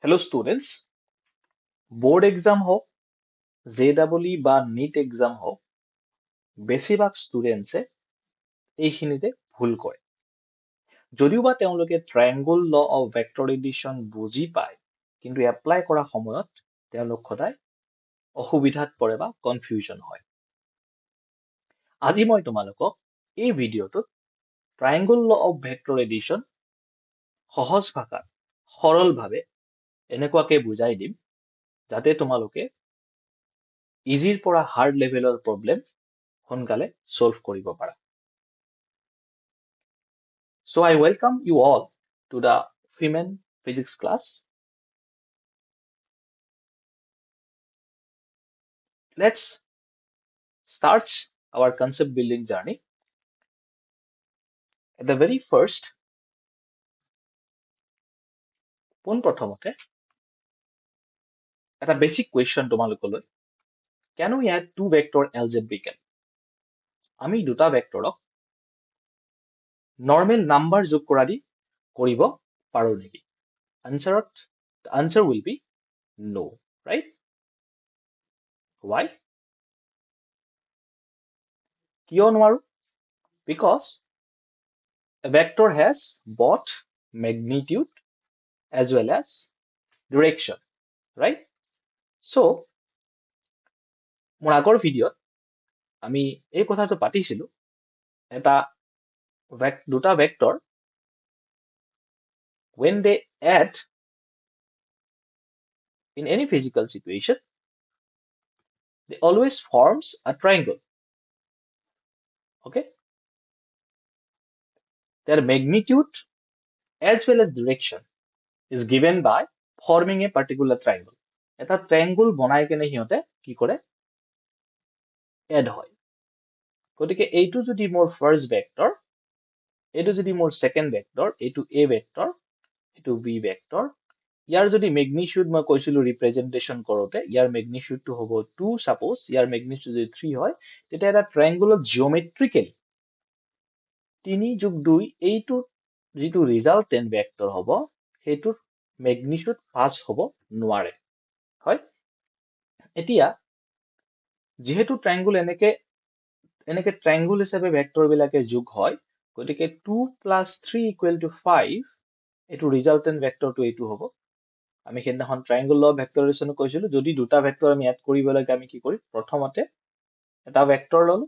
Hello students, board exam হোক JEE বা NEET exam হোক বেছিভাগ ষ্টুডেন্টছে এইখিনিতে ভুল কৰে যদিও বা তেওঁলোকে triangle law of vector addition বুজি পায় কিন্তু এপ্লাই কৰা সময়ত তেওঁলোক সদায় অসুবিধাত পৰে বা কনফিউজন হয় আজি মই তোমালোকক এই ভিডিঅ'টোত triangle law of vector addition সহজ ভাষাত সৰলভাৱে এনেকুৱাকে বুজাই দিম যাতে তোমালোকে ইজিৰ পৰা হাৰ্ড লেভেলৰ প্ৰব্লেম সোনকালে solve কৰিব পাৰা So I welcome you all to the Femen Physics class. Let's start our concept building journey. At the very first, পোনপ্ৰথমতে এটা basic question তোমালোকলৈ Can we add two vector algebraically? আমি দুটা ভেক্টৰক normal number যোগ কৰা দি কৰিব পাৰো নেকি? The answer will be no, right? Why? কিয় নোৱাৰো? Because a vector has both magnitude as well as direction, right? So, মোৰ আগৰ ভিডিঅ'ত আমি এই কথাটো পাতিছিলো এটা দুটা vector when they add in any physical situation they always forms a triangle. Okay, their magnitude as well as direction is given by forming a particular triangle. এটা triangle বনাই কেনে সিহঁতে কি কৰে add হয় গতিকে এইটো যদি মোৰ ফাৰ্স্ট ভেক্টৰ এইটো যদি মোৰ সেকেন্ড ভেক্টৰ এইটো a ভেক্টৰ এইটো b ভেক্টৰ ইয়াৰ যদি ম্যাগনিটিউড মই কৈছিলো ৰিপ্ৰেজেন্টেশন কৰোতে ইয়াৰ ম্যাগনিটিউডটো হ'ব 2 সাপোজ ইয়াৰ ম্যাগনিটিউড যদি 3 হয় তেতিয়া এটা ট্ৰায়াঙ্গলত জিওমেট্ৰিক্যালি 3 যোগ 2 এইটো যিটো ৰিজাল্টেন্ট ভেক্টৰ হ'ব সেইটোৰ ম্যাগনিটিউড 5 হ'ব নোৱাৰে হয় এতিয়া যেহেতু ট্ৰায়াঙ্গল এনেকে ট্ৰায়াঙ্গল হিচাপে ভেক্টৰ বিলাকে যোগ হয় গতিকে 2 + 3 = 5 এইটো ৰিজাল্টেন্ট ভেক্টৰটো এইটো হ'ব আমি সেইদিনাখন ট্ৰায়াঙ্গল ল অফ ভেক্টৰেশ্যন কৈছিলো যদি দুটা ভেক্টৰ আমি এড কৰিব লাগে আমি কি কৰিম প্ৰথমতে এটা ভেক্টৰ ললো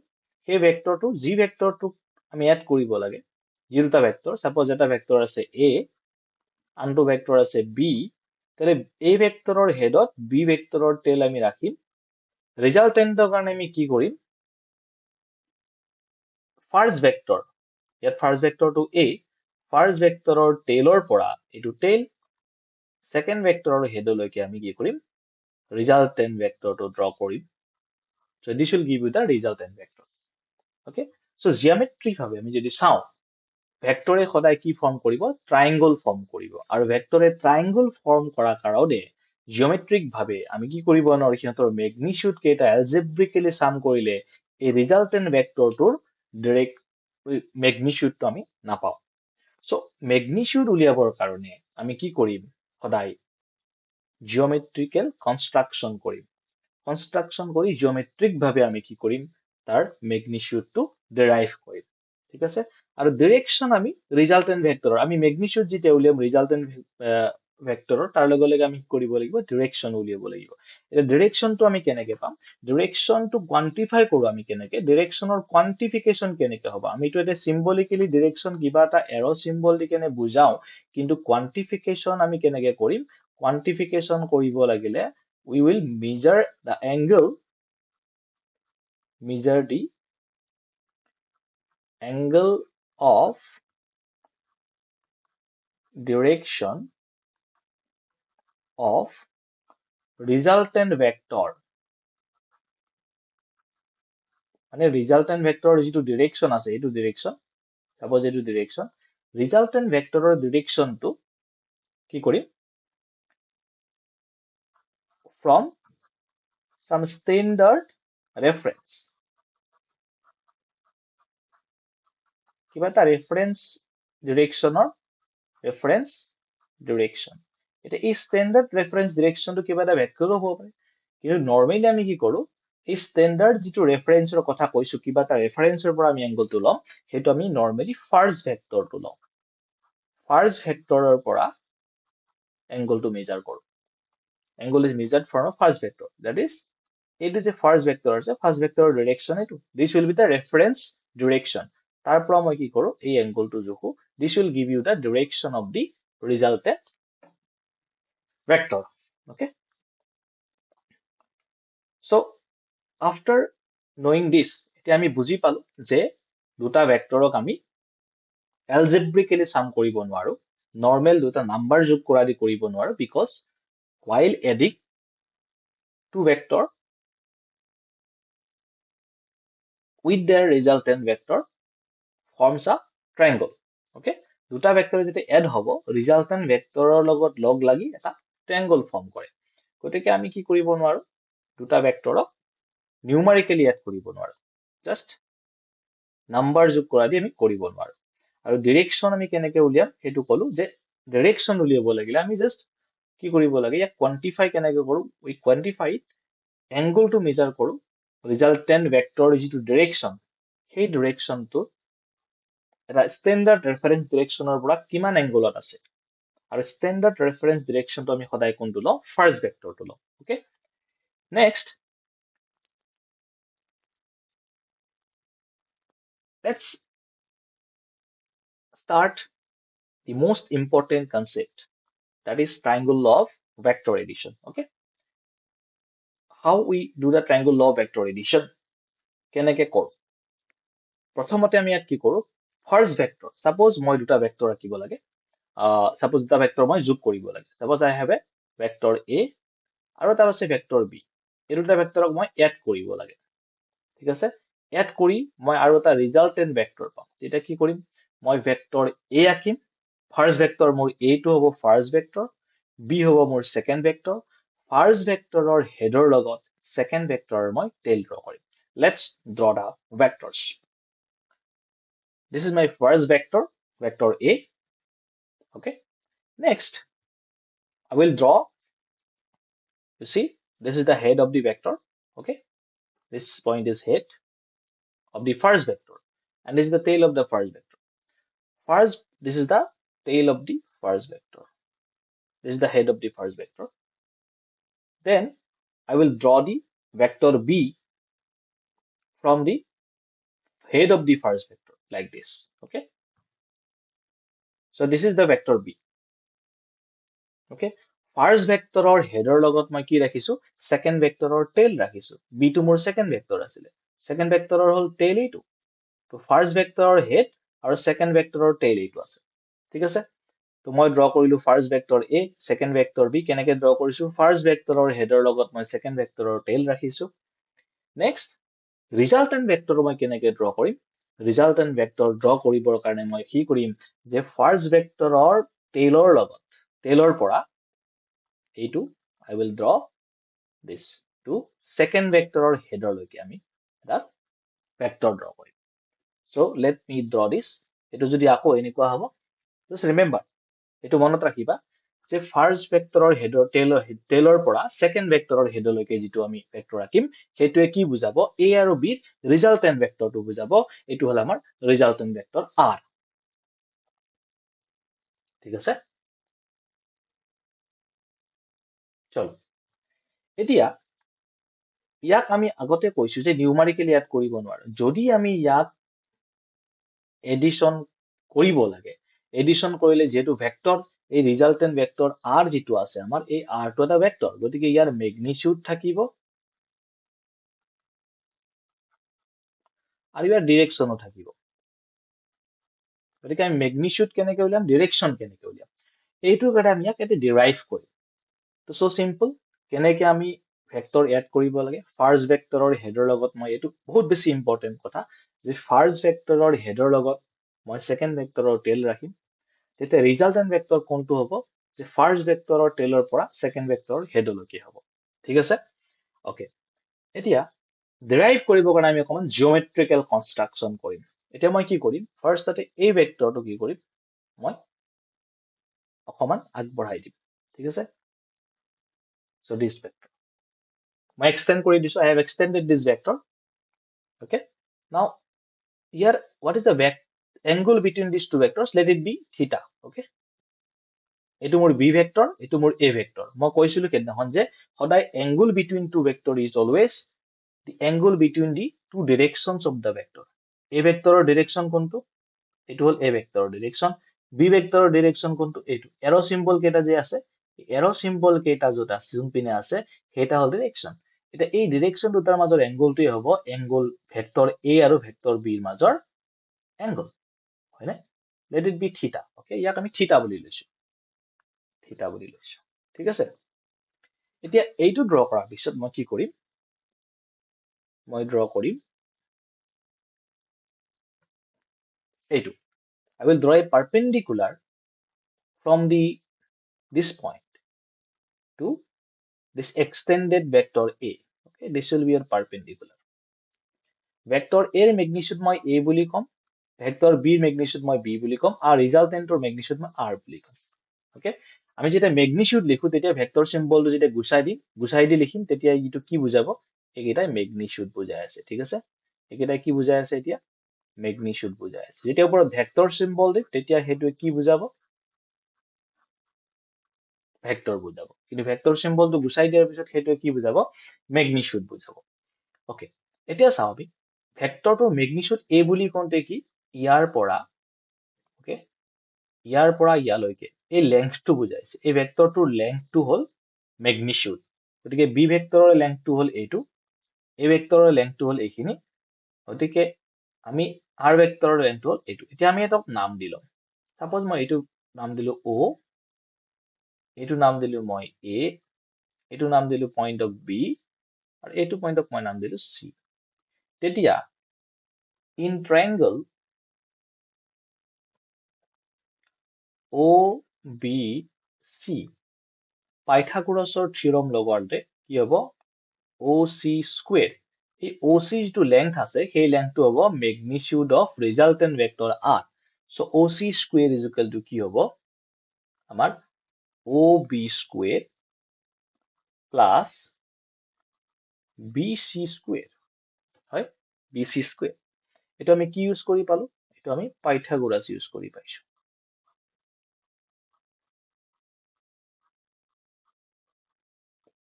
সেই ভেক্টৰটো যি ভেক্টৰটো আমি এড কৰিব লাগে যি দুটা ভেক্টৰ সাপোজ এটা ভেক্টৰ আছে a আনটো ভেক্টৰ আছে b তাহলে a ভেক্টৰৰ হেডত b ভেক্টৰৰ টেল আমি ৰাখিম ৰিজাল্টেন্টৰ কাৰণে আমি কি কৰিম ফাৰ্স্ট ভেক্টৰ ইয়াত ফাৰ্স্ট ভেক্টৰটো a ফাৰ্স্ট ভেক্টৰৰ টেলৰ পৰা এইটো টেল সেকেন্ড ভেক্টৰৰ হেডলৈকে আমি কি কৰিম resultant vector to draw Karim so this will give you the resultant vector okay so geometric ভাবে আমি যদি চাও ভেক্টৰে সদায় কি ফৰ্ম কৰিব ট্ৰায়াঙ্গল ফৰ্ম কৰিব আৰু ভেক্টৰে ট্ৰায়াঙ্গল ফৰ্ম কৰাৰ কাৰণে জিওমেট্ৰিক ভাবে আমি কি কৰিব নোৱাৰো সিহঁতৰ ম্যাগনিটিউড কেটা অ্যালজেব্ৰিক্যালি সাম কৰিলে এই ৰিজাল্টেন্ট ভেক্টৰটোৰ ডাইৰেক্ট ম্যাগনিটিউডটো আমি নাপাও so ম্যাগনিটিউড উলিয়াবৰ কাৰণে আমি কি কৰিম সদায় জিওমেট্ৰিক্যাল কনস্ট্ৰাকশন কৰিম কনস্ট্ৰাকশন কৰি জিওমেট্ৰিক ভাবে আমি কি কৰিম তাৰ ম্যাগনিটিউডটো ডেৰাইভ কৰিম ঠিক আছে আৰু ডাইৰেকশন আমি ৰিজাল্টেন্ট ভেক্টৰৰ আমি ম্যাগনিটিউড যেটা উলিয়াম ৰিজাল্টেন্ট ভেক্টৰৰ তাৰ লগে লগে আমি কি কৰিব লাগিব ডাইৰেকশন উলিয়াব লাগিব এটা ডাইৰেকশনটো আমি কেনেকে পাম ডাইৰেকশনটো কোৱান্টিফাই কৰো আমি কেনেকে ডাইৰেকশনৰ কোৱান্টিফিকেশন কেনেকে হ'ব আমি তো এটা সিম্বলিক্যালি ডাইৰেকশন কিবা এটা এৰো সিম্বল দি কেনে বুজাও কিন্তু কোৱান্টিফিকেশন আমি কেনেকে কৰিম কোৱান্টিফিকেশন কৰিব লাগিলে we will measure the angle of direction of resultant vector মানে resultant vector যেটো direction আছে এইটো direction suppose এইটো direction resultant vectorৰ direction টো কি কৰিম from some standard reference কিবা এটা reference direction এটা এই স্ট্যান্ডার্ড ৰেফাৰেন্স ডিৰেকশ্যনটো কিবা এটা ভেক্টৰো হ'ব পাৰে কিন্তু নৰ্মেলি আমি কি কৰো এই স্ট্যান্ডাৰ্ড যিটো ৰেফাৰেন্সৰ কথা কৈছো কিবা এটা ৰেফাৰেন্সৰ পৰা আমি এংগলটো ল'ম সেইটো আমি নৰ্মেলি ফাৰ্ষ্ট ভেক্টৰটো ল'ম ফাৰ্ষ্ট ভেক্টৰৰ পৰা এংগলটো মেজাৰ কৰো angle is measured from a first vector that is এইটো যে ফাৰ্ষ্ট ভেক্টৰ আছে ফাৰ্ষ্ট ভেক্টৰৰ ডিৰেকশ্যন এইটো this will be the reference direction তাৰ পৰা মই কি কৰো এই এংগলটো জোখো this will give you the direction of the resultant vector okay so after knowing this এতিয়া আমি বুজি পালো যে দুটা ভেক্টৰক আমি algebraically sum কৰিব নোৱাৰো নৰ্মেল দুটা নাম্বাৰ যোগ কৰা দি কৰিব নোৱাৰো because while adding two vector with their resultant vector forms a triangle okay দুটা ভেক্টৰ যেতিয়া এড হ'ব ৰিজাল্টেন্ট ভেক্টৰৰ লগত লগ লাগি এটা ট্ৰায়াঙ্গল ফৰ্ম কৰে গতিকে আমি কি কৰিব নোৱাৰো দুটা ভেক্টৰক নিউমাৰিকেলি এড কৰিব নোৱাৰো জাস্ট নাম্বাৰ যোগ কৰা দি আমি কৰিব নোৱাৰো আৰু ডিৰেকশ্যন আমি কেনেকৈ উলিয়াম সেইটো কলো যে ডিৰেকশ্যন উলিয়াব লাগিলে আমি জাস্ট কি কৰিব লাগে ইয়াক কোৱান্টিফাই কেনেকৈ কৰো উই কোৱান্টিফাই এংগলটো মেজাৰ কৰো ৰিজাল্টেন্ট ভেক্টৰ যিটো ডিৰেকশ্যন সেই ডিৰেকশ্যনটো এটা স্ট্যান্ডাৰ্ড ৰেফাৰেন্স ডিৰেকশ্যনৰ পৰা কিমান এংগলত আছে আৰু স্ট্যান্ডাৰ্ড ৰেফাৰেন্স ডিৰেকশ্যনটো আমি সদায় কোনটো লওঁ ফাৰ্ষ্ট ভেক্টৰটো লওঁ okay next let's start the most important concept that is triangle law of vector addition okay how we do the triangle law of vector addition কেনেকৈ কৰো প্ৰথমতে আমি ইয়াত কি কৰো ফাৰ্ষ্ট ভেক্টৰ সাপোজ মই দুটা ভেক্টৰ ৰাখিব লাগে সাপোজ দুটা ভেক্টৰ মই যোগ কৰিব লাগে suppose I have a vector a আৰু তাৰ আছে ভেক্টৰ b এই দুটা ভেক্টৰক মই এড কৰিব লাগে ঠিক আছে এড কৰি মই আৰু এটা ৰিজাল্টেন্ট ভেক্টৰ পাম যেটা কি কৰিম মই ভেক্টৰ a আঁকিম ফাৰ্ষ্ট ভেক্টৰ মোৰ a টো হ'ব ফাৰ্ষ্ট ভেক্টৰ b হ'ব মোৰ সেকেন্ড ভেক্টৰ ফাৰ্ষ্ট ভেক্টৰৰ হেডৰ লগত সেকেন্ড ভেক্টৰৰ মই টেইল ড্ৰ কৰিম let's draw the vectors this is my first vector vector a okay next I will draw you see this is the head of the vector okay this point is head of the first vector and this is the tail of the first vector first this is the tail of the first vector this is the head of the first vector then I will draw the vector b from the head of the first vector like this okay so this is the vector b okay first vectoror header logot মই কি ৰাখিছো second vectoror tail ৰাখিছো b to মোৰ second vector আছিল second vectoror হল tail এইটো তো first vectoror head আৰু second vectoror tail এইটো আছে ঠিক আছে তো মই ড্ৰ কৰিলো first vector a second vector b কেনেকৈ ড্ৰ কৰিছো first vectoror header লগত মই second vectoror tail ৰাখিছো next resultant vector মই কেনেকৈ ড্ৰ কৰিম resultant vector ড্ৰ কৰিবৰ কাৰণে মই কি কৰিম যে first vectoror tailor লগত tailor পৰা এইটো I will draw this to second vectoror header লৈকে আমি এটা vector draw কৰিম so let me draw this এটো যদি আকৌ এনেকুৱা হ'ব just remember এটো মনত ৰাখিবা যে ফাৰ্ষ্ট ভেক্টৰৰ হেডৰ টেইলৰ পৰা সেকেন্ড ভেক্টৰৰ হেডলৈকে যেটো আমি ভেক্টৰ ৰাখিম হেতুৱে কি বুজাব a আৰু b ৰিজাল্টেন্ট ভেক্টৰটো বুজাব এটো হল আমাৰ ৰিজাল্টেন্ট ভেক্টৰ r ঠিক আছে চলো এতিয়া ইয়াক আমি আগতে কৈছো যে নিউমাৰিকেলি এড কৰিব নোৱাৰো যদি আমি ইয়াক এডিশন কৰিব লাগে এডিশন কৰিলে যেটো ভেক্টৰ এই ৰিজাল্টেন্ট ভেক্টৰ r যেটো আছে আমাৰ এই r টো এটা ভেক্টৰ গতিকে ইয়াৰ ম্যাগনিটিউড থাকিব আৰু ইয়াৰ ডিৰেকশ্যনও থাকিব গতিকে আমি ম্যাগনিটিউড কেনেকৈ উলিয়াম ডিৰেকশ্যন কেনেকৈ উলিয়াম এইটো কথা আমি ইয়াক এটা ডিৰাইভ কৰিম তো সো সিম্পল কেনেকৈ আমি ভেক্টৰ এড কৰিব লাগে ফাৰ্ষ্ট ভেক্টৰৰ হেডৰ লগত মই এটো বহুত বেছি ইম্পৰ্টেন্ট কথা যে ফাৰ্ষ্ট ভেক্টৰৰ হেডৰ লগত মই সেকেন্ড ভেক্টৰৰ টেইল ৰাখিম তেতিয়া ৰিজাল্টেন্ট ভেক্টৰ কোনটো হ'ব যে ফাৰ্ষ্ট ভেক্টৰৰ টেইলৰ পৰা সেকেন্ড ভেক্টৰৰ হেডলৈকে হ'ব ঠিক আছে ওকে এতিয়া ডিৰাইভ কৰিবৰ কাৰণে আমি অকমান জিওমেট্ৰিকেল কনস্ট্ৰাকচন কৰিম এতিয়া মই কি কৰিম ফাৰ্ষ্টতে এই ভেক্টৰটো কি কৰিম মই অকমান আগবঢ়াই দিম ঠিক আছে so this vector মই extend কৰি দিছো I have extended this vector okay now here what is the angle between these two vectors let it be theta okay এইটো মোৰ b vector এইটো মোৰ a vector মই কৈছিলো কেনেহন যে সদায় angle between two vector is always the angle between the two directions of the vector a vector direction কোনটো এইটো হল a vector direction b vector direction কোনটো এইটো arrow symbol কেটা যে আছে arrow symbol কেটা যত আছে যোন পিনে আছে হেটা হল direction এটা এই direction দুটাৰ মাজৰ angle হ'ব angle vector a আৰু vector b ৰ মাজৰ angle হয়নে let it be theta okay ইয়াক আমি theta বুলি লৈছো থিটা বুলি লৈছো ঠিক আছে এতিয়া এইটো ড্ৰ কৰাৰ পিছত মই কি কৰিম মই ড্ৰ কৰিম এইটো I will draw a perpendicular from this point to this extended vector A okay this will be your perpendicular vector A এর magnitude মই A বুলি কম vector B এর magnitude মই B বুলি কম আর resultantৰ magnitude মই R বুলি কম ওকে আমি যেটা ম্যাগনিটিউড লিখো তেতিয়া ভেক্টৰ সিম্বলটো যেটা গুছাই দি লিখিম তেতিয়া ইটো কি বুজাব একেটাই ম্যাগনিটিউড বুজাই আছে ঠিক আছে একেটাই কি বুজাই আছে এতিয়া ম্যাগনিটিউড বুজাই আছে যেতিয়া ওপৰত ভেক্টৰ সিম্বল দিম তেতিয়া হেতু কি বুজাব ভেক্টৰ বুজাব কিন্তু ভেক্টৰ সিম্বলটো গুছাই দিয়াৰ পিছত হেতু কি বুজাব ম্যাগনিটিউড বুজাব ওকে এতিয়া চাও আমি ভেক্টৰটোৰ ম্যাগনিটিউড a বুলি কোনতে কি ইয়াৰ পৰা ওকে ইয়াৰ পৰা ইয়ালৈকে এই লেংথটো বুজাইছে এই ভেক্টৰটোৰ লেংথটো হল ম্যাগনিটিউড গতিকে b ভেক্টৰৰ লেংথটো হল এইটো a ভেক্টৰৰ লেংথটো হল এইখিনি গতিকে আমি r ভেক্টৰৰ লেংথটো হল এইটো এতিয়া আমি এটাক নাম দিলম সাপোজ মই এইটো নাম দিলো o এইটো নাম দিলো মই a এইটো নাম দিলো পয়েন্ট অফ b আৰু এইটো পয়েন্টক মই নাম দিলো c তেতিয়া ইন ট্ৰায়াঙ্গল OBC পাইথাগোৰাছৰ থিওৰম লগতে কি হ'ব OC স্কয়াৰ এই OC যেটো লেংথ আছে সেই লেংথটো হ'ব magnitude of resultant vector R so OC square is equal to কি হ'ব আমাৰ OB square plus BC square হয় BC স্কয়াৰ এটা আমি কি ইউজ কৰি পালো এটা আমি পাইথাগোৰাছ ইউজ কৰি পাইছো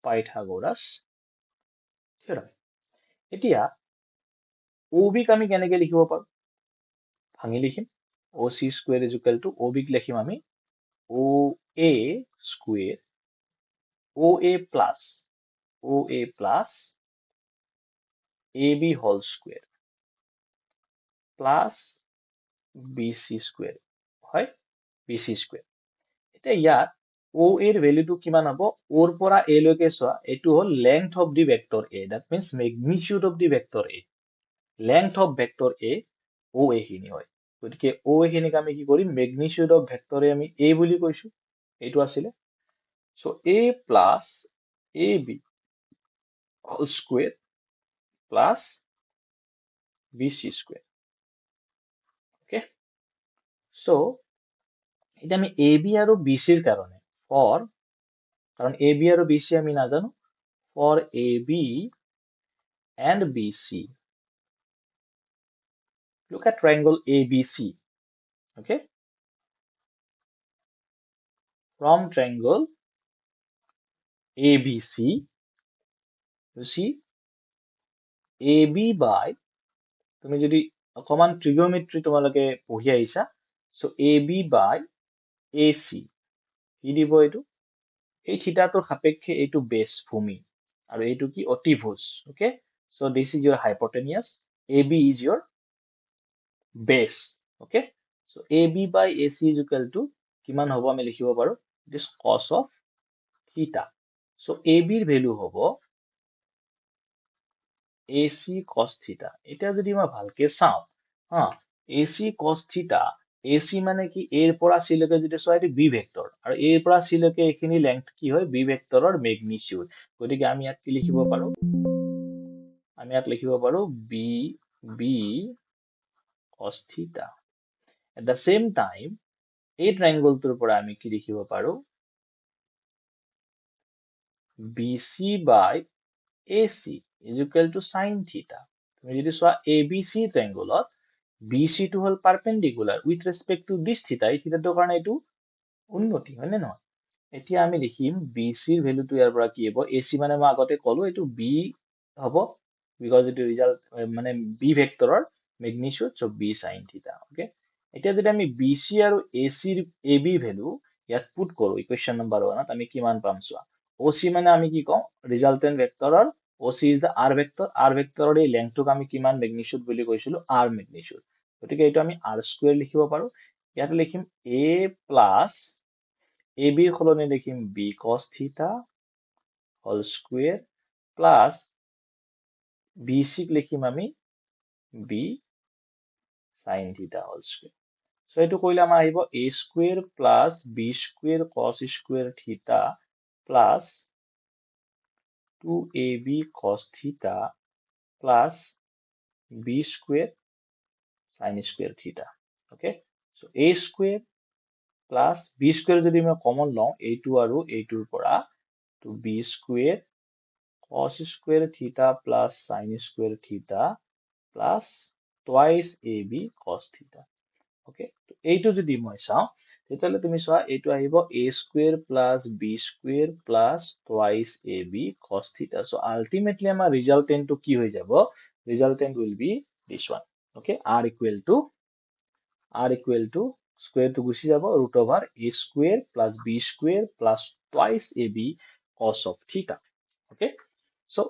পাইথাগোৰাছ থিওৰম এতিয়া OB ক আমি কেনেকৈ লিখিব পাৰো ভাঙি লিখিম OC square is equal to OB ক লিখিম আমি OA square OA plus AB whole square plus BC square হয় BC স্কয়াৰ এটা ইয়াত O এৰ ভ্যালুটো কিমান হ'ব O ৰ পৰা A লৈকে চোৱা এটো হল length of the vector A that means magnitude of the vector A length of vector A O এখিনি হয় গতিকে O এখিনিক আমি কি কৰিম magnitude of vector A আমি A বুলি কৈছো এইটো আছিল so A plus AB whole square plus BC square okay so এটা আমি AB আৰু BC ৰ কাৰণে for কাৰণ AB আৰু BC আমি নাজানো for AB and BC look at triangle ABC okay from triangle ABC you see AB by তুমি যদি অকমান ট্রিগোনোমেট্রি তোমালকে পঢ়ি আইছা সো AB by AC কি দিব এটো এই থিটাটোৰ সাপেক্ষে এইটো বেস ভূমি আৰু এইটো কি অতিভুজ okay so this is your hypotenuse AB is your base okay so AB by AC is equal to কিমান হ'ব আমি লিখিব পাৰো this cos of theta so AB ৰ ভ্যালু হ'ব AC cos theta এটা যদি মই ভালকে চাও হা AC cos theta AC মানে কি A ৰ পৰা C লৈকে যদি চোৱা এটো B ভেক্টৰ আৰু A ৰ পৰা C লৈকে এখিনি লেংথ কি হয় B ভেক্টৰৰ ম্যাগনিটিউড গতিকে আমি ইয়াত কি লিখিব পাৰো আমি ইয়াত লিখিব পাৰো B cos theta at the same time এই ট্ৰায়াঙ্গলটোৰ পৰা আমি কি লিখিব পাৰো BC by AC is equal to sin theta. তুমি যদি চোৱা ABC ট্ৰায়াঙ্গলত BC টো হল পাৰপেন্ডিকুলাৰ উইথ ৰেসপেক্ট টু দিস থিটা, এই থিটাটোৰ কাৰণে এইটো উন্নতি হয় নে নহয়? এতিয়া আমি লিখিম BC ৰ ভ্যালুটো ইয়াৰ পৰা কি হ'ব, AC মানে মই আগতে ক'লো এইটো B হ'ব বিকজ এইটো ৰিজাল্ট মানে B ভেক্টৰৰ magnitude, so B sin theta. Okay, এতিয়া যদি আমি BC আৰু AC ৰ AB ভ্যালু ইয়াত পুট কৰো ইকুৱেশ্যন নম্বৰ 1 ত, আমি কিমান পাম চোৱা। OC মানে আমি কি কওঁ, ৰিজাল্টেন্ট ভেক্টৰৰ OC is the R vector, R ভেক্টৰৰ এই লেংথটোক আমি কিমান ম্যাগনিটিউড বুলি কৈছিলো, R ম্যাগনিটিউড। গতিকে এইটো আমি R স্কয়াৰ লিখিব পাৰো। ইয়াত লিখিম A প্লাস AB ৰ সলনি লিখিম B cos theta whole square plus BC ক লিখিম আমি B sin theta whole square. So এইটো কৰিলে আমাৰ আহিব A square plus B square cos square theta plus 2AB cos থিটা প্লাস B square sin square theta. Okay, so A square plus B square যদি মই কমন লওঁ এইটো আৰু এইটোৰ পৰা, তো B square cos square theta plus sin square theta plus twice AB cos থিটা। ওকে, তো এইটো যদি মই চাওঁ তেতিয়াহ'লে তুমি চোৱা এইটো আহিব A square plus B square plus twice AB cos theta. So ultimately আমাৰ ৰিজাল্টেন্টটো কি হৈ যাব, resultant will be this one. Okay, R equal to square to গুছি যাব root over A square plus B square plus twice AB cos of theta. Okay, so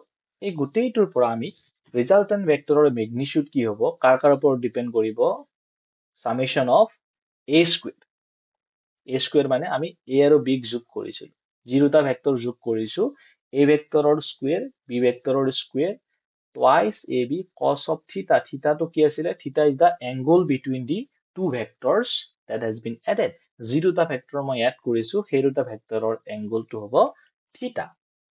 এই গোটেইটোৰ পৰা আমি ৰিজাল্টেন্ট ভেক্টৰৰ ম্যাগনিটিউড কি হ'ব, কাৰ ওপৰত ডিপেন্ড কৰিব, summation of A square. A square মানে আমি A আৰু B ক যোগ কৰিছিলো, যি দুটা ভেক্টৰ যোগ কৰিছো, A ভেক্টৰৰ স্কয়াৰ B ভেক্টৰৰ square twice AB cos of theta. Theta to কি আছিলে, theta is the angle between the two vectors that has been added. যি দুটা ভেক্টৰ মই এড কৰিছো সেই দুটা ভেক্টৰৰ এংগলটো হ'ব theta.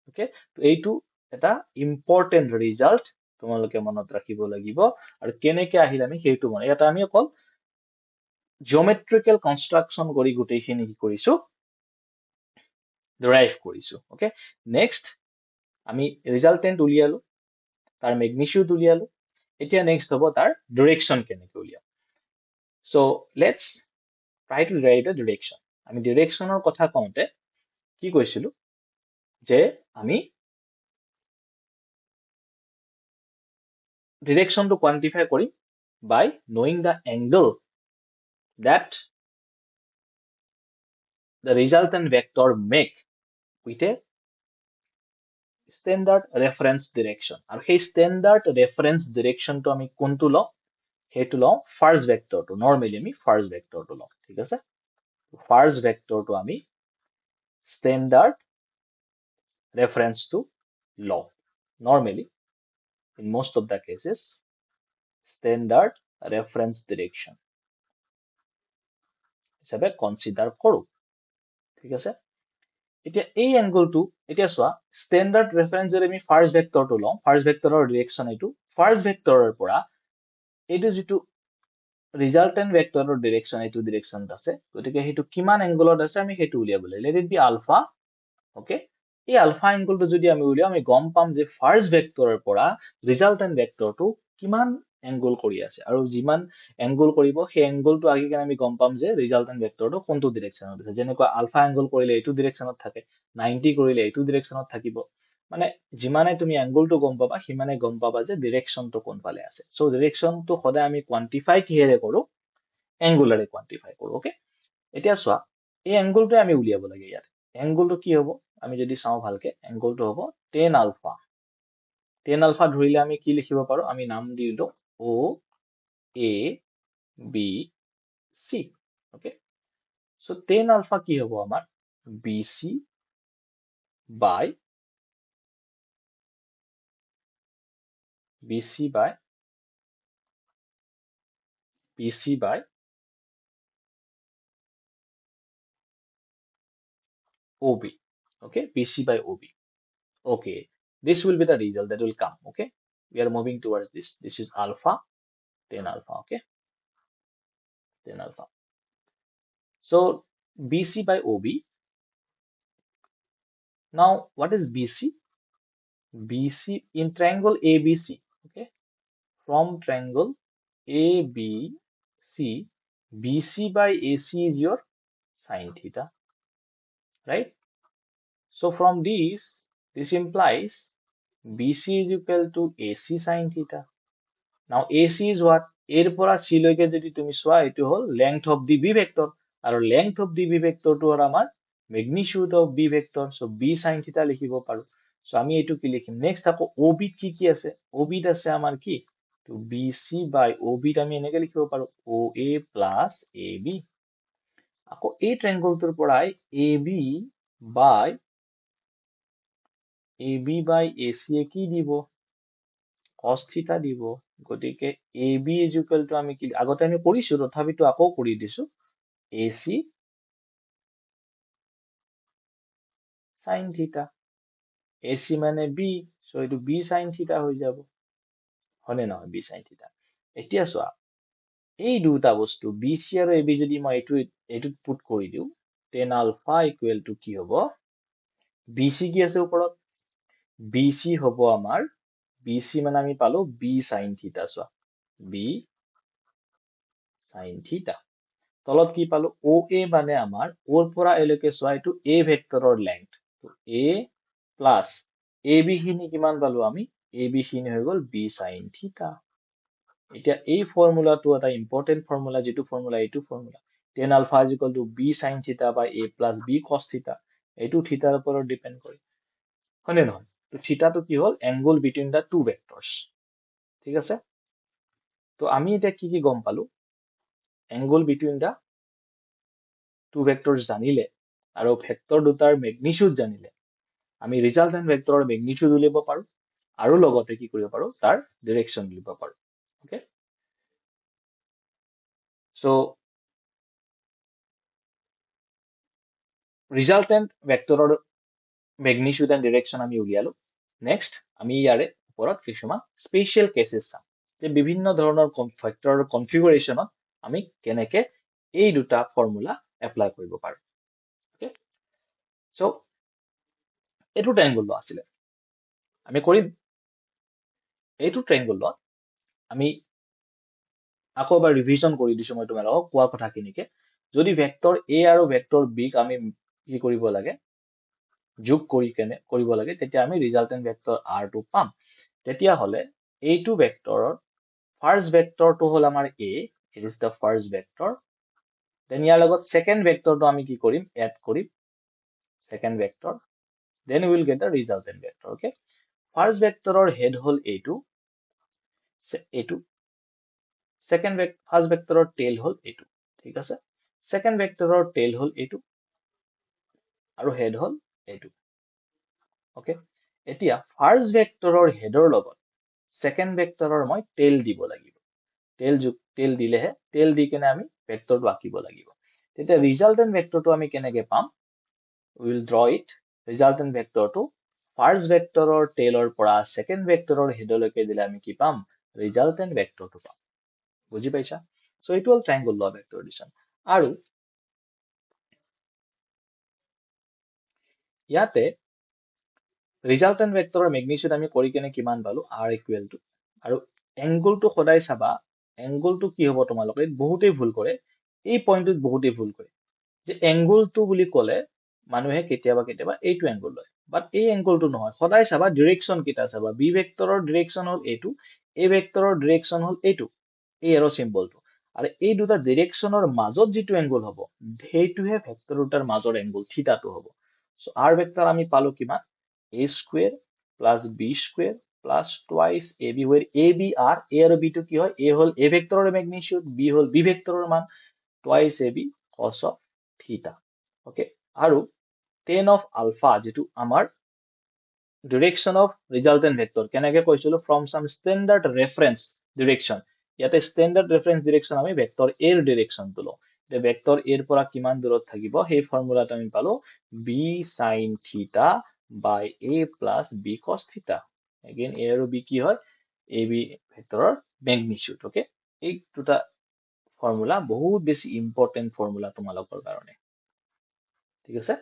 ওকে, তো এইটো এটা ইম্পৰ্টেন্ট ৰিজাল্ট তোমালোকে মনত ৰাখিব লাগিব। আৰু কেনেকৈ আহিল আমি সেইটো মানে এটা আমি অকল জিওমেট্ৰিকেল কনস্ট্ৰাকশন কৰি গোটেইখিনি কি কৰিছো, ডেৰাইভ কৰিছো। ওকে, নেক্সট আমি ৰিজাল্টেন্ট উলিয়ালো, তাৰ ম্যাগনিটিউড উলিয়ালো, এতিয়া নেক্সট হ'ব তাৰ ডিৰেকশন কেনেকৈ উলিয়াম। So let's try to derive the direction. আমি ডিৰেকশনৰ কথা কওঁতে কি কৈছিলো যে আমি ডিৰেকশনটো কোৱান্টিফাই কৰিম by knowing the angle that the resultant vector make with a standard reference direction. আৰু সেই standard reference direction to আমি কোনটো লওঁ, সেইটো লওঁ ফাৰ্স্ট ভেক্টৰটো, নৰ্মেলি আমি ফাৰ্স্ট ভেক্টৰটো লওঁ। ঠিক আছে, ফাৰ্স্ট ভেক্টৰটো আমি standard reference to law. Normally, in most of the cases, standard reference direction হিচাপে কনসিডাৰ কৰো। ঠিক আছে, এতিয়া এই এংগলটো, এতিয়া চোৱা স্ট্যান্ডাৰ্ড ৰেফাৰেন্স যদি আমি ফাৰ্স্ট ভেক্টৰটো লওঁ, ফাৰ্স্ট ভেক্টৰৰ ডিৰেকশন এইটো, ফাৰ্স্ট ভেক্টৰৰ পৰা এইটো যিটো ৰিজাল্টেন্ট ভেক্টৰৰ ডিৰেকশন এইটো ডিৰেকশনত আছে, গতিকে সেইটো কিমান এংগলত আছে আমি সেইটো উলিয়াব লাগিব। Let it be alpha. Okay, এই আলফা এংগলটো যদি আমি উলিয়াও আমি গম পাম যে ফার্স্ট ভেক্টৰৰ পৰা ৰিজাল্টেন্ট ভেক্টৰটো কিমান এংগল কৰি আছে, আৰু যিমান এংগল কৰিব সেই এংগলটো আগে কেনে আমি গম পাম যে ৰিজাল্টেন্ট ভেক্টৰটো কোনটো ডিৰেকশনত আছে। যেনেকৈ আলফা এংগল কৰিলে এইটো ডিৰেকশনত থাকে, 90 কৰিলে এইটো ডিৰেকশনত থাকিব, মানে যিমানে তুমি এংগলটো গম পাবা সিমানে গম পাবা যে ডিৰেকশনটো কোন ফালে আছে। সো ডিৰেকশনটো সদায় আমি কোৱান্টিফাই কিহেৰে কৰো, এংগুলাৰে কোৱান্টিফাই কৰো। ওকে, এতিয়া চোৱা এই এংগলটো আমি উলিয়াব লাগে। ইয়াত এংগলটো কি হ'ব, আমি যদি চাওঁ ভালকে এংগলটো হ'ব tan আলফা। tan আলফা ধৰিলে আমি কি লিখিব পাৰো, আমি নাম দিলো O A B C। Okay, so tan alpha কি হ'ব আমাৰ BC by OB. Okay, BC by OB. Okay, this will be the result that will come. Okay, we are moving towards this. This is alpha, tan alpha. Okay, tan alpha. So BC by OB. Now what is BC? BC in triangle ABC, okay, from triangle ABC, BC by AC is your sine theta, right? So from this implies BC is equal to AC sine theta. Now AC is what? এর পৰা C লৈকে যদি তুমি চোৱা এটো হল length of the B vector আৰু length of the B vector to হল আমাৰ magnitude of B vector, so B sin theta লিখিব পাৰো। so আমি এটো কি লিখিম next আকৌ OB কি আছে OB আছে আমাৰ কি to BC by OB আমি এনেকৈ লিখিব পাৰো OA plus AB। আকৌ এই ট্ৰায়াঙ্গলটোৰ পৰাই AB by AC কি দিব cos theta দিব। গতিকে AB is equal to আমি কি আগতে আমি কৰিছো তথাপিতো আকৌ কৰি দিছো AC sin theta, AC মানে B, so এটো B sin theta হৈ যাব হনে নহয় B sin theta। এতিয়া চোৱা এই দুটা বস্তু BC আৰু AB যদি মই এটো পুট কৰি দিও tan alpha equal to কি হ'ব BC কি আছে ওপৰত BC হ'ব আমাৰ BC মানে আমি পালো B sin theta, চোৱা B sin theta। তলত কি পালো OA মানে আমাৰ ওৰ পৰা এলৈকে চোৱা এটো A ভেক্টৰৰ লেংথ, তো A প্লাস AB খিনি কিমান পালো আমি AB খিনি হৈ গল B sin theta। এতিয়া এই ফৰ্মুলাটো এটা ইম্পৰ্টেন্ট ফৰ্মুলা, যেটো ফৰ্মুলা এইটো formula tan alpha is equal to B sin theta by A plus B cos theta, এইটো থিটাৰ ওপৰত ডিপেন্ড কৰে হয়নে নহয়। তো থিটাটো কি হল এংগল বিটুইন দা টু ভেক্টৰস, ঠিক আছে। তো আমি এতিয়া কি গম পালো এংগল বিটুইন দা টু ভেক্টৰস জানিলে আৰু ভেক্টৰ দুটাৰ ম্যাগনিটিউড জানিলে আমি ৰিজাল্টেন্ট ভেক্টৰৰ ম্যাগনিটিউড উলিয়াব পাৰো আৰু লগতে কি কৰিব পাৰো তাৰ ডাইৰেকশন উলিয়াব পাৰো, okay. So ৰিজাল্টেন্ট ভেক্টৰৰ magnitude and direction আমি উলিয়ালো। নেক্সট আমি ইয়াৰে ওপৰত কিছুমান স্পেশাল কেসেস চাম যে বিভিন্ন ধৰণৰ ভেক্টৰৰ কনফিগাৰেশনত আমি কেনেকে এই দুটা ফৰ্মুলা এপ্লাই কৰিব পাৰো, ওকে। সো এটো ট্ৰায়াঙ্গল আছিল আমি কৰিম এইটো ট্ৰায়াঙ্গলত আমি আকৌ এবাৰ ৰিভিজন কৰি দিছো মই তোমালোকক কোৱা কথাখিনিকে যদি ভেক্টৰ A আৰু ভেক্টৰ B ক আমি কি কৰিব লাগে যোগ কৰিব লাগে তেতিয়া আমি ৰিজাল্টেন্ট ভেক্টৰ R টো পাম। তেতিয়া হলে এইটো ভেক্টৰৰ ফাৰ্স্ট ভেক্টৰটো হল আমাৰ A, it is the first vector, then ইয়াৰ লগত সেকেন্ড ভেক্টৰটো আমি কি কৰিম এড কৰিম second vector, then we will get the resultant vector, okay। First ভেক্টৰৰ হেড হল এইটো ফাৰ্স্ট ভেক্টৰৰ টেইল হল এইটো, ঠিক আছে। সেকেন্ড ভেক্টৰৰ টেইল হল এইটো আৰু হেড হল এইটো, ওকে। এতিয়া ফাৰ্স্ট ভেক্টৰৰ হেডৰ লগত সেকেন্ড ভেক্টৰৰ মই টেইল দিব লাগিব, টেইল দিলেহে টেইল দি কেনে আমি ভেক্টৰটো আঁকিব লাগিব। তেতিয়া ৰিজাল্টেন্ট ভেক্টৰটো আমি কেনেকে পাম we will draw it, resultant ভেক্টৰটো ফাৰ্স্ট ভেক্টৰৰ টেইলৰ পৰা সেকেন্ড ভেক্টৰৰ হেডলৈকে দিলে আমি কি পাম ৰিজাল্টেন্ট ভেক্টৰটো পাম, বুজি পাইছা। সো এইটো হল ট্ৰায়াঙ্গল ল ভেক্টৰ এডিশন। আৰু ইয়াতে ৰিজাল্টেন্ট ভেক্টৰৰ ম্যাগনিটিউড আমি কৰি কেনে কিমান পালো R ইকুৱেল টু আৰু এংগলটো সদায় চাবা এংগলটো কি হ'ব তোমালোকে বহুতেই ভুল কৰে এই পইণ্টত বহুতেই ভুল কৰে যে এংগলটো বুলি ক'লে মানুহে কেতিয়াবা এইটো এংগল লয় বাট এই এংগলটো নহয় সদায় চাবা ডাইৰেকশন কিটা চাবা বি ভেক্টৰৰ ডাইৰেকশন হল এইটো এ ভেক্টৰৰ ডাইৰেকশন হল এইটো এই এৰো সিম্বলটো আৰু এই দুটা ডাইৰেকশনৰ মাজত যেটো এংগল হ'ব সেইটোহে ভেক্টৰ দুটাৰ মাজৰ এংগল থিটাটো হ'ব। সো R ভেক্টৰ আমি পালো কিমান a square plus b square plus twice ab, where ab r a আৰু b টো কি হয় a হল a ভেক্টৰৰ ম্যাগনিটিউড b হল b ভেক্টৰৰ মান twice ab cos of theta, okay. আৰু tan of alpha যেটো আমাৰ direction of resultant vector কেনেকে কৈছিলো from some standard reference direction, ইয়াতে standard reference direction আমি ভেক্টৰ a ৰ direction টো লও। তে ভেক্টৰ a ৰ পৰা কিমান দূৰত থাকিব সেই ফৰ্মুলাটো আমি পালো b sin theta by a plus b cos theta, again a আৰু b কি হয় ab ভেক্টৰৰ ম্যাগনিটিউড, ওকে। এই দুটা ফৰ্মুলা বহুত বেছি ইম্পৰ্টেন্ট ফৰ্মুলা তোমালোকৰ কাৰণে, ঠিক আছে।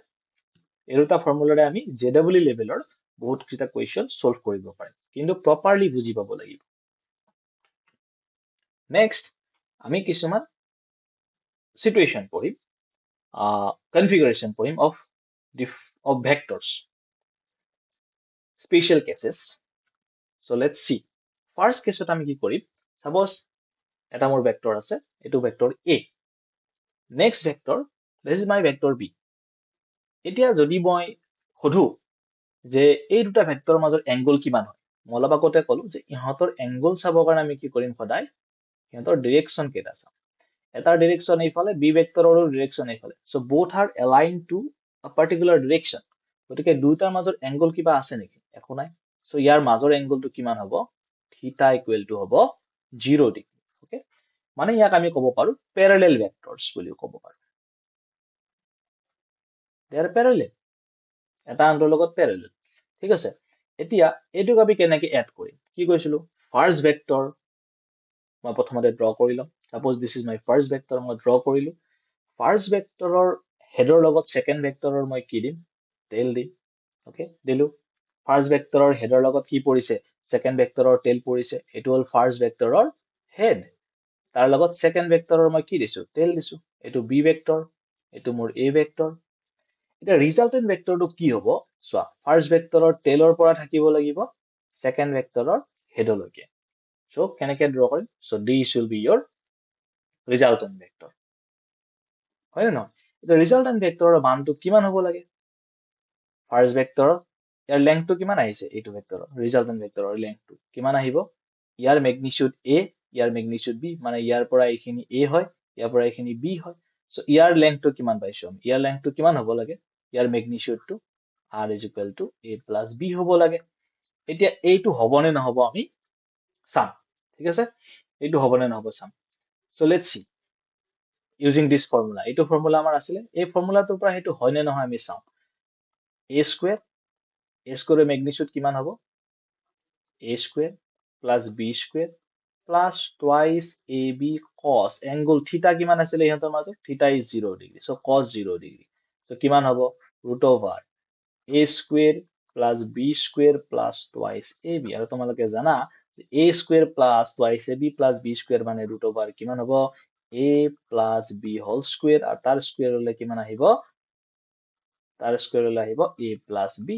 এই দুটা ফৰ্মুলাৰে আমি জেডাব্লিউ লেভেলৰ বহুত কিটা কুৱেশ্যন সলভ কৰিব পাৰিম কিন্তু প্ৰপাৰলি বুজি পাব লাগিব নেক্সট আমি কিছুমান সিচুৱেশ্যন পঢ়িম configuration পঢ়িম of vectors special cases so let's see first case আমি কি কৰিম suppose এটা মোৰ vector আছে এটো vector a next vector this is my vector b এতিয়া যদি মই সোধো যে এই দুটা ভেক্টৰৰ মাজৰ এংগল কিমান হয় মই অলপ আগতে ক'লো যে ইহঁতৰ এংগল চাবৰ কাৰণে আমি কি কৰিম সদায় ইহঁতৰ ডাইৰেকশন কেইটা চাম এটা ডাইৰেকশন এইফালে বি ভেক্টৰৰো ডাইৰেকশন এইফালে so both are aligned to a particular direction গতিকে দুটাৰ মাজৰ এংগল কিবা আছে নেকি একো নাই সো ইয়াৰ মাজৰ এংগলটো কিমান হ'ব থিটা ইকুৱেল টু হ'ব 0 ডিগ্ৰী ওকে মানে ইয়াক আমি ক'ব পাৰো প্যাৰালেল ভেক্টৰস বুলিও ক'ব পাৰো they are parallel এটা আনটোৰ লগত প্যাৰালেল ঠিক আছে এতিয়া এটোক আমি কেনেকৈ এড কৰিম কি কৈছিলো ফাৰ্স্ট ভেক্টৰ মই প্ৰথমতে ড্ৰ কৰিলো suppose this is my first vector মই ড্ৰ কৰিলো ফাৰ্স্ট ভেক্টৰৰ হেডৰ লগত সেকেন্ড ভেক্টৰৰ মই কি দিম টেইল দিম ওকে দিলো ফাৰ্স্ট ভেক্টৰৰ হেডৰ লগত কি পৰিছে সেকেন্ড ভেক্টৰৰ টেইল পৰিছে এটো হল ফাৰ্স্ট ভেক্টৰৰ হেড তাৰ লগত সেকেন্ড ভেক্টৰৰ মই কি দিছো টেইল দিছো এটো বি ভেক্টৰ এটো মোৰ এ ভেক্টৰ এটা ৰিজাল্টেন্ট ভেক্টৰটো কি হ'ব চোৱা ফাৰ্স্ট ভেক্টৰৰ টেইলৰ পৰা থাকিব লাগিব সেকেন্ড ভেক্টৰৰ হেডলৈকে সো কেনেকৈ ড্ৰ কৰিম so this will be your resultant vector হয় না এটা resultant vectorৰ মানটো কিমান হ'ব লাগে ফাৰ্স্ট ভেক্টৰ ইয়াৰ লেংথটো কিমান আহিছে এইটো ভেক্টৰৰ resultant vectorৰ লেংথটো কিমান আহিব ইয়াৰ ম্যাগনিটিউড a ইয়াৰ ম্যাগনিটিউড b মানে ইয়াৰ পৰা এইখিনি a হয় ইয়াৰ পৰা এইখিনি b হয় সো ইয়াৰ লেংথটো কিমান পাইছো আমি ইয়াৰ লেংথটো কিমান হ'ব লাগে ইয়াৰ ম্যাগনিটিউডটো r is equal to a plus b হ'ব লাগে এতিয়া এইটো হ'বনে নহব আমি চাম ঠিক আছে এইটো হ'বনে নহব চাম so let's see using this formula এইটো ফৰ্মুলা আমাৰ আছিল এই ফৰ্মুলাটোৰ পৰা হেতু হয় নে নহয় আমি চাম a square এর ম্যাগনিটিউড কিমান হ'ব a square plus b square plus twice ab cos angle theta কিমান আছিল ইহঁতৰ মাজত theta is 0 degree so cos 0 degree so কিমান হ'ব root over a square plus b square plus twice ab আৰু তোমালোকে জানা a square plus twice ab plus b square মানে root over কিমান হ'ব a plus b whole square আৰু তাৰ square হলে কিমান আহিব তাৰ square হলে আহিব a plus b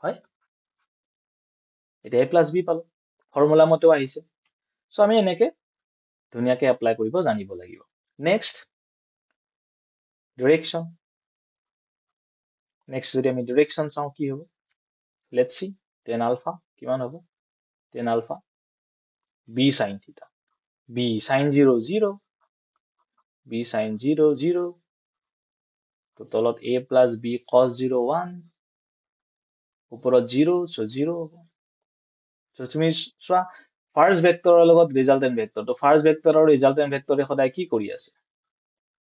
হয় এটা a plus b পালো ফৰ্মুলা মতেও আহিছে সো আমি এনেকে ধুনিয়াকে এপ্লাই কৰিব জানিব লাগিব নেক্সট ডাইৰেকশন নেক্সট যদি আমি ডাইৰেকশন চাও কি হ'ব লেটস সি tan alpha কিমান হ'ব tan alpha b sin theta b sin 0 0 b sin 0 0 তো তলত a plus b cos 0 1 ওপৰত 0 so 0 হ'ব so তুমি চোৱা ফাৰ্স্ট ভেক্টৰৰ লগত ৰিজাল্টেন্ট ভেক্টৰ তো ফাৰ্স্ট ভেক্টৰৰ ৰিজাল্টেন্ট ভেক্টৰে সদায় কি কৰি আছে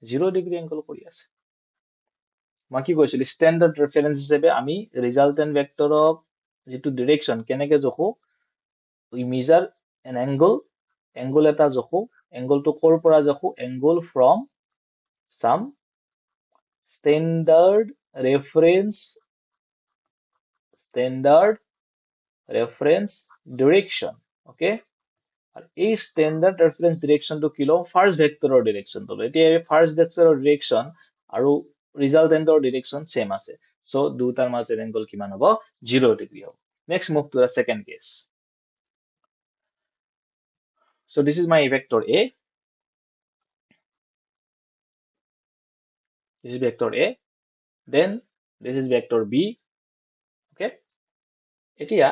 0 ডিগ্ৰী এংগল কৰি আছে মই কি কৈছিল স্ট্যান্ডার্ড রেফারেন্স হিসেবে আমি রিজাল্টেন্ট ভেক্টরক যেটো ডাইরেকশন কেনেকে জখো উই মেজার এন এংগল এটা জখো এংগলটো কৰ পৰা জখো angle from some standard reference direction okay আৰ এই স্ট্যান্ডাৰ্ড ৰেফাৰেন্স ডাইৰেকশনটো কি লও ফাৰ্স্ট ভেক্টৰৰ ডাইৰেকশনটো এতিয়া ফাৰ্স্ট ভেক্টৰৰ ডাইৰেকশন আৰু ৰিজাল্টেন্টৰ ডাইৰেকশন সেম আছে সো দুটাৰ মাজৰ এংগল কিমান হ'ব 0 ডিগ্ৰী হ'ব next move to the second case so this is my vector a this is vector a then this is vector b okay এতিয়া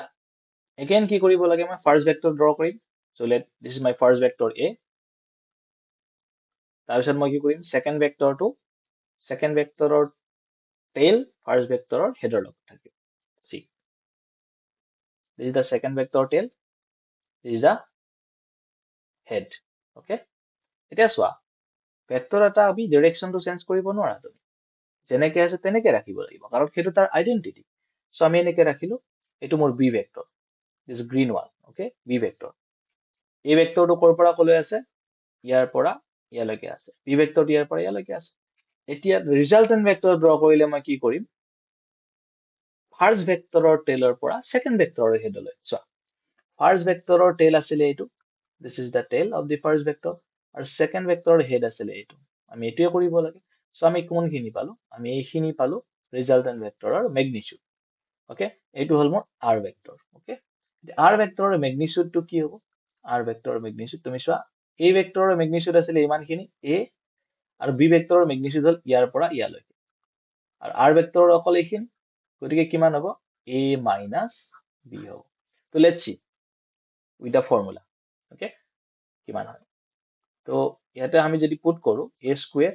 again কি কৰিব লাগে মই ফাৰ্স্ট ভেক্টৰ ড্ৰ কৰিম so let this is my first vector a তাৰপিছত মই কি কৰিম সেকেন্ড ভেক্টৰৰ tail first vectorৰ header লগত থাকিব see this is the second vector tail this is the head okay এতিয়া চোৱা ভেক্টৰ এটা আমি ডাইৰেকশনটো চেঞ্জ কৰিব নোৱাৰা তুমি যেনেকৈ আছে তেনেকৈ ৰাখিব লাগিব কাৰণ সেইটো তাৰ আইডেন্টিটি সো আমি এনেকৈ ৰাখিলো এটো মোৰ B vector this green one okay B vector এই ভেক্টৰটো কৰ পৰা কলৈ আছে ইয়াৰ পৰা ইয়ালৈকে আছে বি ভেক্টৰটো ইয়াৰ পৰা ইয়ালৈকে আছে এতিয়া ৰিজাল্টেন্ট ভেক্টৰ ড্ৰ কৰিলে মই কি কৰিম ফাৰ্ষ্ট ভেক্টৰৰ টেইলৰ পৰা সেকেন্ড ভেক্টৰৰ হেডলৈ চোৱা ফাৰ্ষ্ট ভেক্টৰৰ টেইল আছিলে এইটো this is the tail of the first vector আৰু সেকেন্ড ভেক্টৰৰ হেড আছিলে এইটো আমি এটোৱে কৰিব লাগে সো আমি কোনখিনি পালো আমি এইখিনি পালো ৰিজাল্টেন্ট ভেক্টৰৰ ম্যাগনিটিউড ওকে এইটো হল মোৰ r ভেক্টৰ ওকে r ভেক্টৰৰ ম্যাগনিটিউডটো কি হ'ব r ভেক্টৰৰ ম্যাগনিটিউড তুমি চোৱা a ভেক্টৰৰ ম্যাগনিটিউড আছিলে ইমানখিনি a আৰু b ভেক্টৰৰ ম্যাগনিটিউড হল ইয়াৰ পৰা ইয়ালৈকে আৰু r ভেক্টৰৰ অকল এইখিনি গতিকে কিমান হ'ব a minus b হ'ব তো let's see with the formula okay কিমান হয় তো ইয়াতে আমি যদি পুট কৰো a square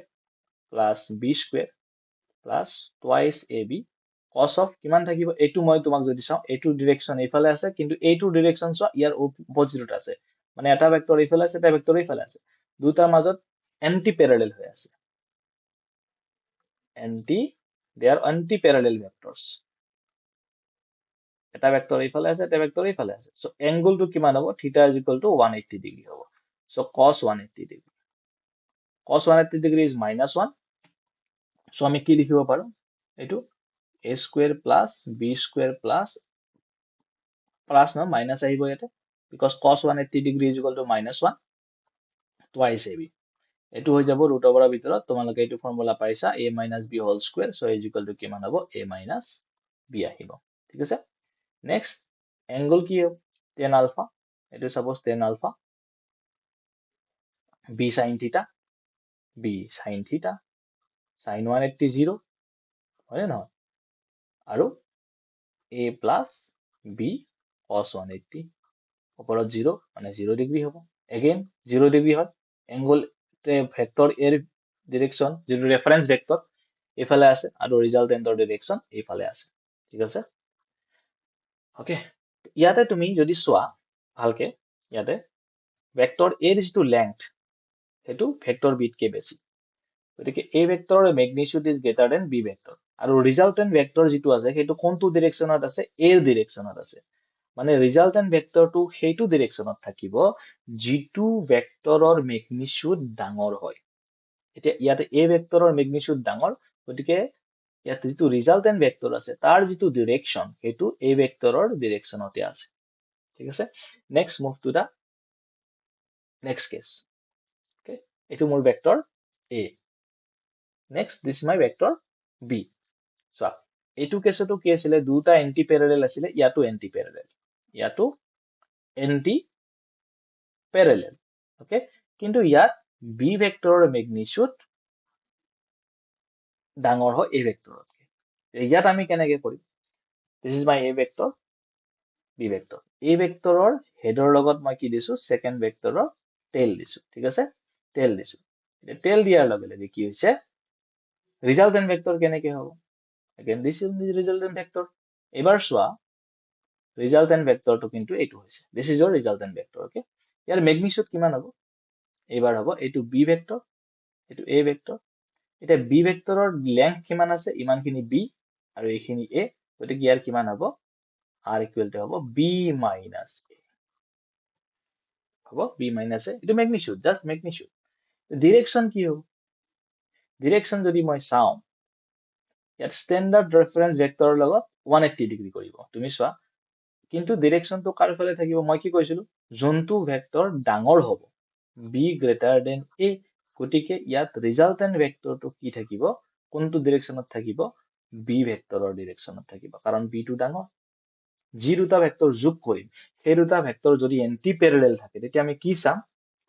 plus b square plus twice ab cos of কিমান থাকিব এটো মই তোমাক যদি চাও এটো ডাইৰেকশন এইফালে আছে কিন্তু এইটো ডাইৰেকশন চোৱা ইয়াৰ অপোজিটত আছে মানে এটা ভেক্টৰ এইফালে আছে এটা ভেক্টৰ এইফালে আছে দুটাৰ মাজত এন্টি প্যাৰালেল হৈ আছে they are anti parallel vectors এটা ভেক্টৰ এইফালে আছে এটা ভেক্টৰ এইফালে আছে সো এংগলটো কিমান হ'ব থিটা ইজ ইকুৱেল টু 180 ডিগ্ৰী হ'ব so cos 180 degree cos 180 degree is -1 so আমি কি লিখিব পাৰো এটো a square plus b square plus না মাইনাস আহিব ইয়াতে because cos 180 degree is equal two -1 twice ab এটো হৈ যাব ৰুট ওভাৰৰ ভিতৰত তোমালোকে এটো ফৰ্মুলা পাইছা a - b whole square so is equal to কিমান হ'ব a - b আহিব ঠিক আছে নেক্সট এংগল কি হ'ব tan আলফা এটো suppose tan alpha b sin theta sin 180 0 হয় না আৰু a plus b cos 180 ওপৰত 0 মানে 0 ডিগ্ৰী হ'ব again 0 ডিগ্ৰী হয় এংগল ভেক্টৰ এৰ ডাইৰেকশন যেটো ৰেফাৰেন্স ভেক্টৰ এইফালে আছে আৰু ৰিজাল্টেন্টৰ ডাইৰেকশন এইফালে আছে ঠিক আছে ওকে ইয়াতে তুমি যদি চোৱা ভালকে ইয়াতে ভেক্টৰ এৰ যেটো লেংথ হেতু ভেক্টৰ b কে বেছি গতিকে a ভেক্টৰৰ magnitude is greater than b vector আৰু ৰিজাল্টেন্ট ভেক্টৰ যেটো আছে হেতু কোনটো ডাইৰেকশনত আছে a ৰ ডাইৰেকশনত আছে মানে ৰিজাল্টেন্ট ভেক্টৰটো হেতু ডাইৰেকশনত থাকিব যেটো ভেক্টৰৰ ম্যাগনিটিউড ডাঙৰ হয় এতিয়া ইয়াতে a ভেক্টৰৰ ম্যাগনিটিউড ডাঙৰ গতিকে ইয়াতে যেটো ৰিজাল্টেন্ট ভেক্টৰ আছে তাৰ যেটো ডাইৰেকশন হেতু a ভেক্টৰৰ ডাইৰেকশনতে আছে ঠিক আছে next move to the next case okay এটো মোৰ vector a next this is my vector b so এটো কেসটো কি আছিল দুটা এন্টি প্যাৰালেল আছিল ইয়াটো এন্টি প্যাৰালেল ওকে কিন্তু ইয়াত b ভেক্টৰৰ ম্যাগনিটিউড ডাঙৰ হয় a ভেক্টৰতকৈ ইয়াত আমি কেনেকৈ কৰিম this is my a vector b vector a ভেক্টৰৰ হেডৰ লগত মই কি দিছো সেকেন্ড ভেক্টৰৰ টেইল দিছো ঠিক আছে টেইল দিছো টেইল দিয়াৰ লগে লগে কি হৈছে ৰিজাল্টেন্ট ভেক্টৰ কেনেকৈ হ'ব again this is the resultant vector এবাৰ চোৱা ৰিজাল্টেন্ট ভেক্টৰটো কিন্তু এইটো হৈছে this is your resultant vector okay year magnitude কিমান হ'ব এবাৰ হ'ব এইটো b ভেক্টৰ এইটো a ভেক্টৰ এটা b ভেক্টৰৰ লেংথ কিমান আছে ইমানখিনি b আৰু এইখিনি a গতিকে ইয়াৰ কিমান হ'ব r ইকুৱেল টু হ'ব b minus a হ'ব b minus a এইটো ম্যাগনিটিউড জাস্ট ম্যাগনিটিউড ডাইৰেকশন কি হ'ব ডাইৰেকশন যদি মই চাও ইয়াত স্ট্যান্ডাৰ্ড ৰেফাৰেন্স ভেক্টৰৰ লগত 180 ডিগ্ৰী কৰিব তুমি চোৱা কিন্তু ডাইৰেকশনটো কাৰ ফালে থাকিব মই কি কৈছিলো যোনটো ভেক্টৰ ডাঙৰ হ'ব b গ্ৰেটাৰ দেন a গতিকে ইয়াত ৰিজাল্টেন্ট ভেক্টৰটো কি থাকিব কোনটো ডাইৰেকশনত থাকিব b ভেক্টৰৰ ডাইৰেকশনত থাকিব কাৰণ b টো ডাঙৰ যি দুটা ভেক্টৰ যোগ কৰিম সেই দুটা ভেক্টৰ যদি এন্টি প্যাৰালেল থাকে তেতিয়া আমি কি চাম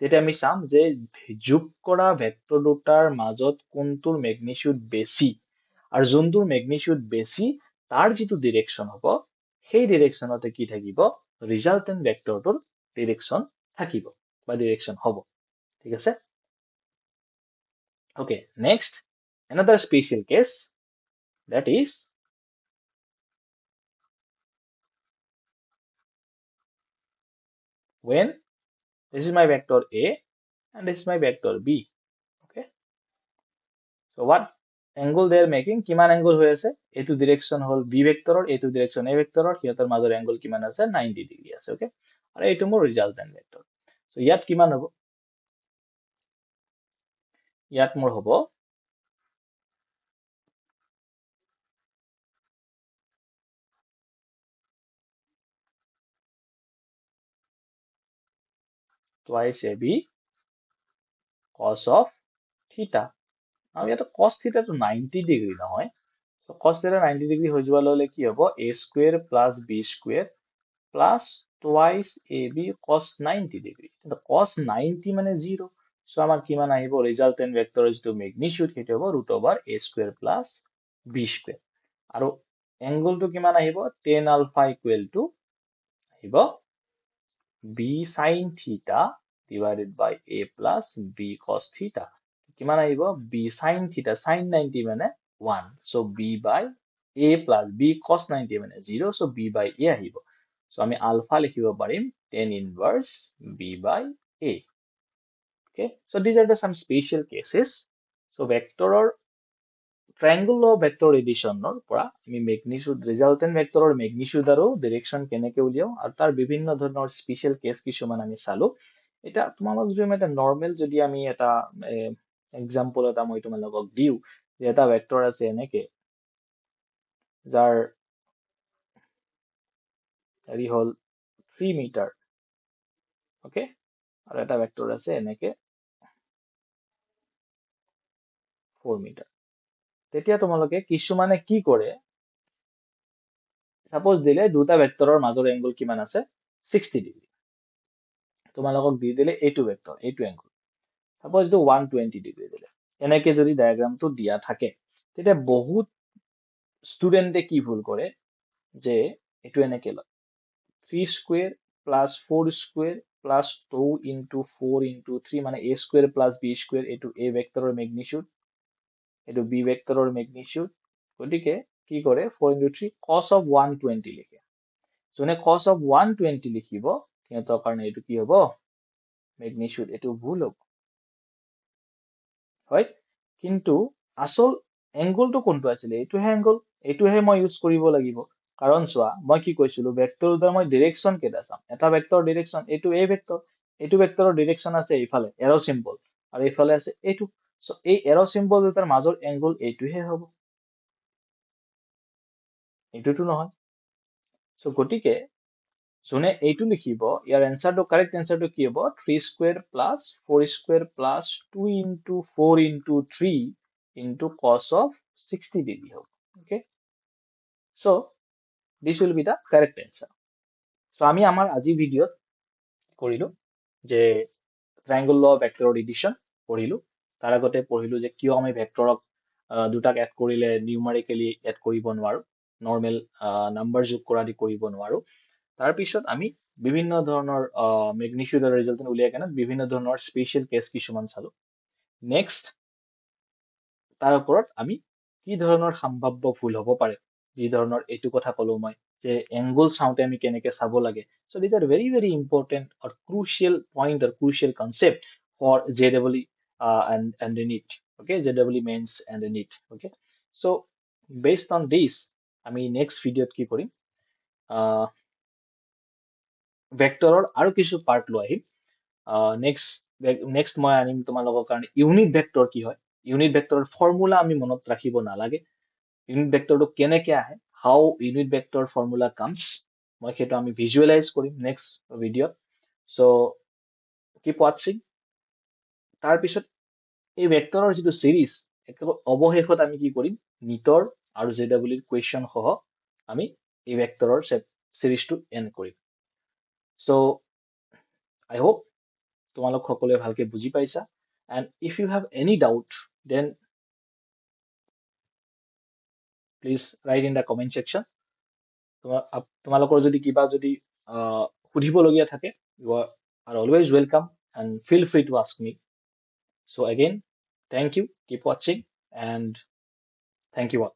তেতিয়া আমি চাম যে যোগ কৰা ভেক্টৰ দুটাৰ মাজত কোনটোৰ ম্যাগনিটিউড বেছি আৰু যোনটোৰ ম্যাগনিটিউড বেছি তাৰ যেটো ডাইৰেকশন হ'ব সেই ডাইৰেকশনতে কি থাকিব ৰিজাল্টেন্ট ভেক্টৰটোৰ ডাইৰেকশন থাকিব বা ডাইৰেকশন হ'ব ঠিক আছে okay next another special case that is when this is my vector a and this is my vector b okay so what angle they are making কিমান angle হৈ আছে এটো ডাইৰেকশন হল b ভেক্টৰৰ এটো ডাইৰেকশন a ভেক্টৰৰ হিয়তৰ মাজৰ angle কিমান আছে 90 degree আছে okay আৰু এটো মোৰ ৰিজাল্টেন্ট ভেক্টৰ সো ইয়াত কিমান হ'ব ইয়াত মোৰ হ'ব । twice AB cos of theta. Now ইয়াতে cos theta to 90 degree নহয়. So cos theta 90 degree হৈ যোৱা ললে কি হ'ব a square plus b square plus twice AB cos 90 degree. So cos 90 মানে 0. So আমাৰ কিমান আহিব resultant vector যিটো magnitude সেইটো হ'ব root over a square plus b square. আৰু এংগলটো কিমান আহিব tan alpha equal to আহিব b sin theta divided by a plus b cos theta. কিমান আহিব b sin theta sin 90 মানে 1. So b by a plus b cos 90 মানে 0. So b by a আহিব. So আমি alpha লিখিব পাৰিম tan inverse b by a. Okay, so these are the some special cases. So vector triangle law vector addition পৰা আমি magnitude resultant vector magnitude আৰু direction কেনেকে উলিয়াও আৰু তাৰ বিভিন্ন ধৰণৰ স্পেশাল কেস কিছুমান আমি চালো এটা তোমালোক যদি এটা নরমাল যদি আমি এটা এক্সাম্পল এটা মই তোমালোকক দিও যে এটা ভেক্টৰ আছে এনেকে যাৰ হেৰি হল 3 মিটাৰ ওকে আৰু এটা ভেক্টৰ আছে এনেকে 4 মিটাৰ তেতিয়া তোমালোকে কিছুমানে কি কৰে সাপোজ দিলে দুটা ভেক্টৰৰ মাজৰ এংগল কিমান আছে 60 ডিগ্ৰী তোমালোকক দি দিলে এইটো ভেক্টৰ এইটো এংগল সাপোজ এইটো 120 ডিগ্ৰী দিলে এনেকে যদি ডায়াগ্ৰামটো দিয়া থাকে তেতিয়া বহুত স্টুডেন্টে কি ভুল কৰে যে এইটো এনেকে লয় 3 square plus 4 square plus 2 into 4 into 3 মানে a square plus b square এটো a ভেক্টৰৰ ম্যাগনিটিউড এটো b ভেক্টৰৰ ম্যাগনিটিউড গতিকে কি কৰে 4 into 3 cos of 120 লিখে যোনে cos of 120 লিখিব সিহঁতৰ কাৰণে এটো কি হ'ব ম্যাগনিটিউড এটো ভুল হ'ব হয় কিন্তু আসল এংগলটো কোনটো আছিল এটোহে এংগল এটোহে মই ইউজ কৰিব লাগিব কাৰণ চোৱা মই কি কৈছিলো ভেক্টৰ দুটাৰ মই ডাইৰেকশন কেটা চাম এটা ভেক্টৰ ডাইৰেকশন এটো a ভেক্টৰ এটো ভেক্টৰৰ ডাইৰেকশন আছে এইফালে এৰো সিম্বল আৰু এইফালে আছে এটো সো এই এৰো সিম্বল দুটাৰ মাজৰ এংগল এটোহে হ'ব এটোটো নহয় সো গটিকে যোনে এইটো লিখিব ইয়াৰ এনসারটো কারেক্ট এনসারটো কি হ'ব 3 square plus 4 square plus 2 into 4 into 3 into cos of 60 degree হবে okay so this will be the correct answer so আমি আমার আজি ভিডিওত কৰিলো যে ট্ৰায়াঙ্গল ল ভেক্টৰ এডিশন পঢ়িলো তাৰ আগতে পঢ়িলো যে কিয় আমি ভেক্টৰক দুটাক এড কৰিলে নিউমাৰিকেলি এড কৰিব নোৱাৰো নৰমাল নাম্বাৰ যোগ কৰা দি কৰিব নোৱাৰো তাৰ পিছত আমি বিভিন্ন ধৰণৰ ম্যাগনিটিউড আৰু ৰিজাল্ট উলিয়াই কেনে বিভিন্ন ধৰণৰ স্পেশাল কেস কিছুমান চালো নেক্সট তাৰ ওপৰত আমি কি ধৰণৰ সম্ভাব্য ভুল হ'ব পাৰে যি ধৰণৰ এটো কথা কলো মই যে এংগল চাওঁতে আমি কেনেকে চাব লাগে so this are very very important or crucial point or crucial concept for জেডব্লিউ and the NEET okay জেডব্লিউ mains and the NEET okay so based on this আমি নেক্সট ভিডিওত কি কৰিম ভেক্টৰৰ আৰু কিছু পাৰ্ট লৈ আহিম নেক্সট মই আনিম তোমালোকৰ কাৰণে ইউনিট ভেক্টৰ কি হয় ইউনিট ভেক্টৰৰ ফৰ্মুলা আমি মনত ৰাখিব নালাগে ইউনিট ভেক্টৰটো কেনেকে আহে হাউ ইউনিট ভেক্টৰ ফৰ্মুলা কামছ মই সেইটো আমি ভিজুৱেলাইজ কৰিম নেক্সট ভিডিওত সো কিপ ওয়াচিং তাৰ পিছত এই ভেক্টৰৰ যিটো সিৰিজ একেবাৰে অৱশেষত আমি কি কৰিম নিটৰ আৰু জেডব্লিউৰ কোৱেশ্চন সহ আমি এই ভেক্টৰৰ সিৰিজটো এন্ড কৰিম সো আই হোপ তোমালোক সকলোৱে ভালকে বুজি পাইছা and if you have any doubt then please write in the comment section তোমালোকৰ যদি কিবা যদি সুধিবলগীয়া থাকে you are always welcome and feel free to ask me so again thank you keep watching and thank you all